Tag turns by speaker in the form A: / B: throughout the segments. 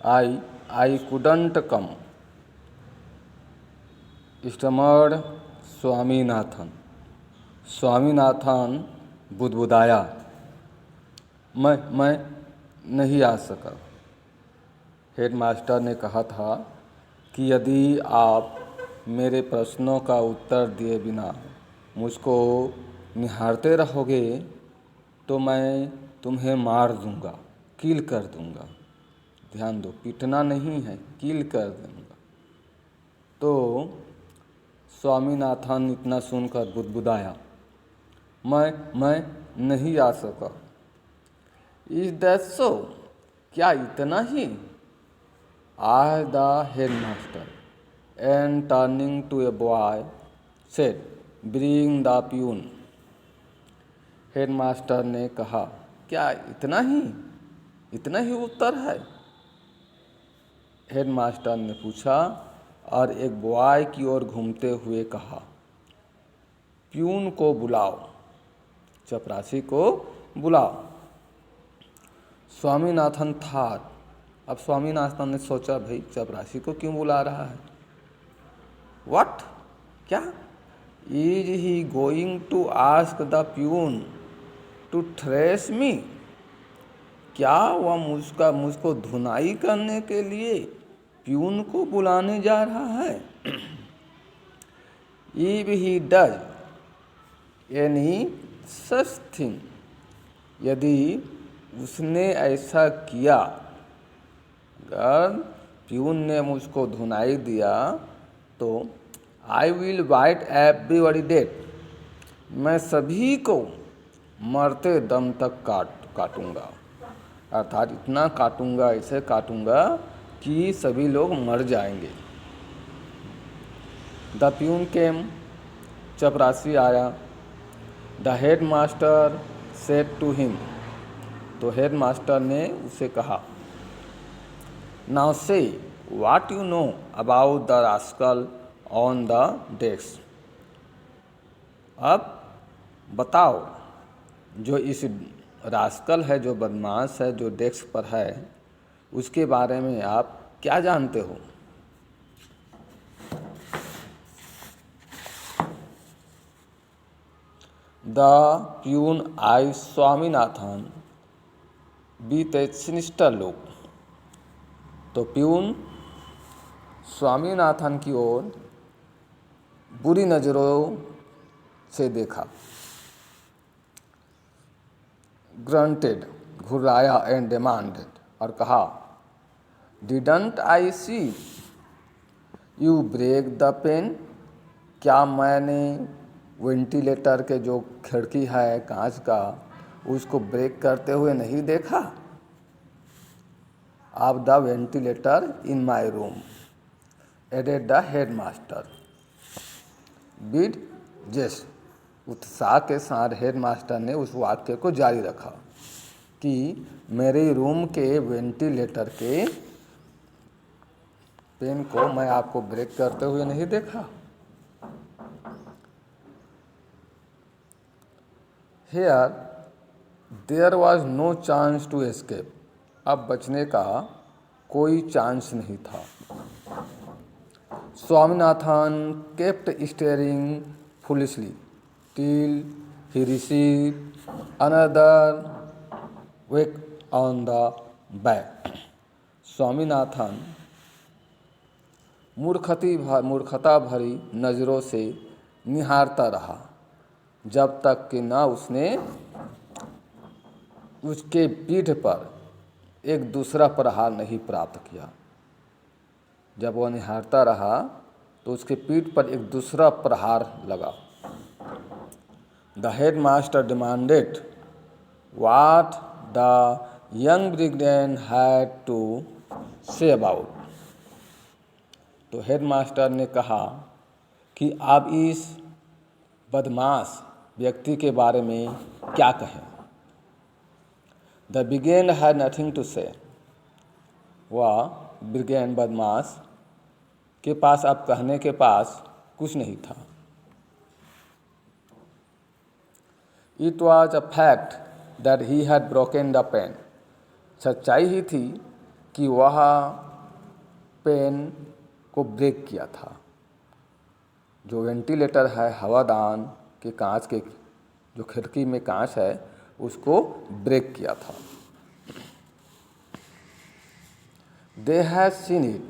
A: I couldn't come, stammered Swaminathan. Swaminathan बुदबुदाया, मैं नहीं आ सका। हेडमास्टर ने कहा था कि यदि आप मेरे प्रश्नों का उत्तर दिए बिना मुझको निहारते रहोगे तो मैं तुम्हें मार दूंगा, किल कर दूंगा। ध्यान दो, पीटना नहीं है, किल कर दूंगा। तो स्वामीनाथन इतना सुनकर बुदबुदाया, मैं नहीं आ सका। Is that so? क्या इतना ही? Asked the headmaster and turning to a boy said, bring the peon. Headmaster ने कहा, क्या इतना ही? इतना ही उत्तर है? हेडमास्टर ने पूछा और एक बॉय की ओर घूमते हुए कहा, प्यून को बुलाओ, चपरासी को बुलाओ। स्वामीनाथन था। अब स्वामीनाथन ने सोचा, भाई चपरासी को क्यों बुला रहा है? व्हाट? क्या? Is he going to ask the peon to thrash me? क्या वह मुझको धुनाई करने के लिए प्यून को बुलाने जा रहा है? If he does any such thing, यदि उसने ऐसा किया, अगर प्यून ने मुझको धुनाई दिया तो I will bite everybody dead, मैं सभी को मरते दम तक काटूंगा। अर्थात इतना काटूंगा, ऐसे काटूंगा कि सभी लोग मर जाएंगे। द प्यून केम, चपरासी आया। The head master said to him, तो हेड मास्टर ने उसे कहा, now say what you know about the rascal on the desk. अब बताओ, जो इस रास्कल है, जो बदमाश है, जो डेस्क पर है, उसके बारे में आप क्या जानते हो? The peon I Swaminathan with A sinister look. तो प्यून स्वामीनाथन की ओर बुरी नज़रों से देखा। ग्रंटेड, घुर्राया, एंड डिमांडेड, और कहा, didn't I see you break the pen? क्या मैंने वेंटिलेटर के जो खिड़की है कांच का, उसको ब्रेक करते हुए नहीं देखा? Of the ventilator in my room, added the headmaster with zest. उत्साह के साथ हेडमास्टर ने उस वाक्य को जारी रखा कि मेरे रूम के वेंटिलेटर के पेन को मैं आपको ब्रेक करते हुए नहीं देखा। Here there was no chance to escape. अब बचने का कोई चांस नहीं था। Swaminathan kept staring foolishly till he received another whack on the back. Swaminathan मूर्खता भरी नज़रों से निहारता रहा जब तक कि न उसने उसके पीठ पर एक दूसरा प्रहार नहीं प्राप्त किया। जब वह निहारता रहा तो उसके पीठ पर एक दूसरा प्रहार लगा। The head master demanded what the young brigadier had to say about. तो हेड मास्टर ने कहा कि आप इस बदमाश व्यक्ति के बारे में क्या कहें। The brigadier had nothing to say. वह ब्रिगेडियर बदमाश के पास अब कहने के पास कुछ नहीं था। It was a fact that he had broken the pen. सच्चाई ही थी कि वह पेन को ब्रेक किया था। जो वेंटिलेटर है, हवादान के कांच के, जो खिड़की में कांच है, उसको ब्रेक किया था। दे हैव सीन इट,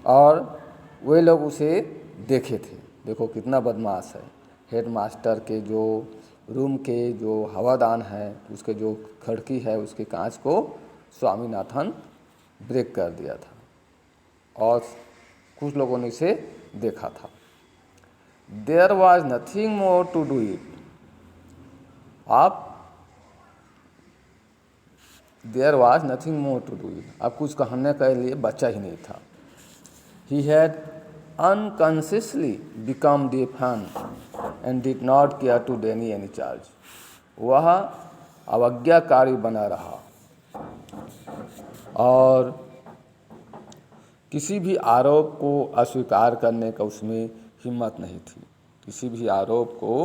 A: और वे लोग उसे देखे थे। देखो कितना बदमाश है। हेडमास्टर के जो रूम के जो हवादान है, उसके जो खिड़की है, उसके कांच को स्वामीनाथन ब्रेक कर दिया था, और कुछ लोगों ने इसे देखा था। There was nothing more to do it. There was nothing more to do it, अब कुछ कहने के लिए बचा ही नहीं था। He had unconsciously become the fan and did not care to deny any charge. वह अवज्ञाकारी बना रहा और किसी भी आरोप को अस्वीकार करने का उसमें हिम्मत नहीं थी। किसी भी आरोप को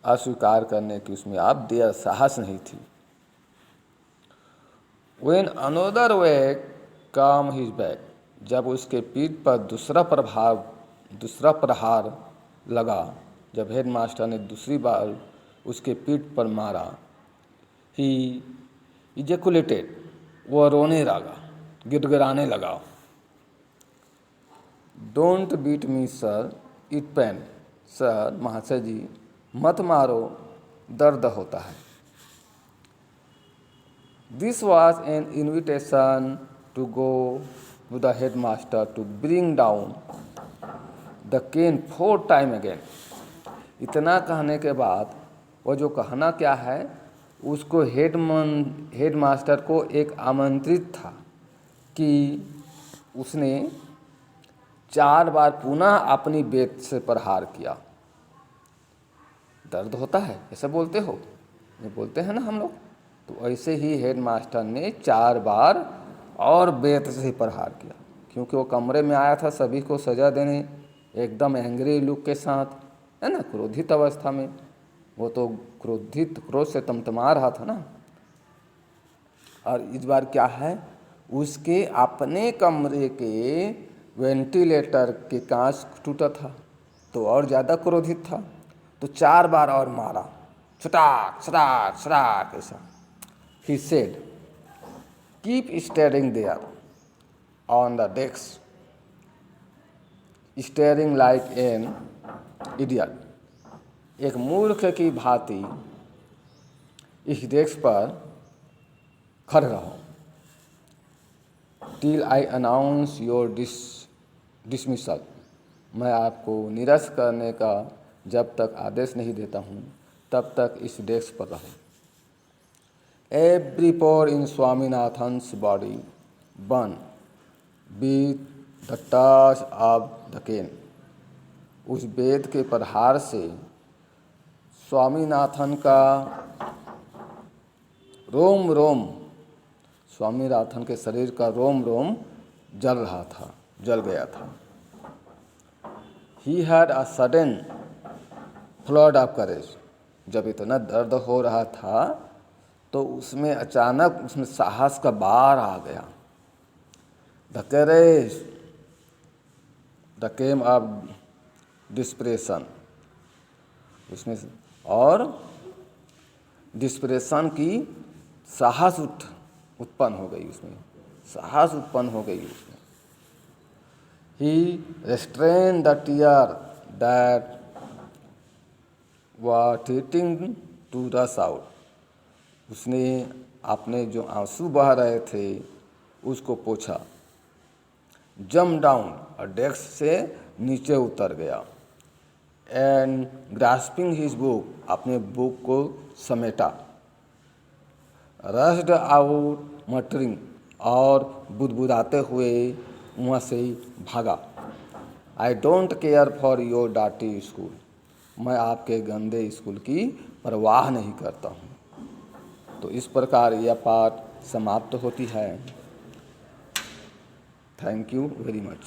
A: अस्वीकार करने की उसमें आप देर साहस नहीं थी। When another wave came his back, जब उसके पीठ पर दूसरा प्रहार लगा, जब हेडमास्टर ने दूसरी बार उसके पीठ पर मारा, ही इजैकुलेटेड, वह रोने लगा, गिड़गिड़ाने लगा। Don't beat me sir, it pain. Sir, महाशय जी, मत मारो, दर्द होता है। This was an invitation to go to the headmaster to bring down the cane 4 times again. इतना कहने के बाद वो जो कहना क्या है, उसको हेडमास्टर को एक आमंत्रित था कि उसने 4 बार पुनः अपनी बेत से प्रहार किया। दर्द होता है, ऐसा बोलते हो, ये बोलते हैं ना हम लोग। तो ऐसे ही हेडमास्टर ने 4 बार और बेत से प्रहार किया, क्योंकि वो कमरे में आया था सभी को सजा देने, एकदम एंग्री लुक के साथ, है ना, क्रोधित अवस्था में। वो तो क्रोध से तमतमा रहा था ना। और इस बार क्या है, उसके अपने कमरे के वेंटिलेटर के कांच टूटा था, तो और ज़्यादा क्रोधित था। तो 4 बार और मारा, छटाक छटाक छटाक ऐसा। He said, keep staring there on the desk, staring like an idiot. एक मूर्ख की भांति इस डेस्क पर खड़े रहो। Till I announce your dismissal. मैं आपको निरस्त करने का जब तक आदेश नहीं देता हूँ, तब तक इस डेस्क पर रहो। Every pore in Swaminathan's body burned with the touch of the cane. उस वेद के प्रहार से स्वामीनाथन का रोम रोम, स्वामीनाथन के शरीर का रोम रोम जल रहा था, जल गया था। He had a sudden flood of courage. जब इतना दर्द हो रहा था तो उसमें अचानक उसमें साहस का बाढ़ आ गया। The courage, the came of depression, उसमें और डिस्प्रेशन की साहस उत्पन्न हो गई, उसमें साहस उत्पन्न हो गई उसमें। He restrain the tear that were threatening to rush out. उसने अपने जो आंसू बह रहे थे उसको पोंछा। जम डाउन, और डेस्क से नीचे उतर गया। एंड ग्रास्पिंग हिज बुक, अपने बुक को समेटा। रश्ड आउट मटरिंग, और बुदबुदाते हुए वहाँ से ही भागा। I don't care for your dirty school, मैं आपके गंदे स्कूल की परवाह नहीं करता हूँ। तो इस प्रकार यह पाठ समाप्त होती है। Thank you very much.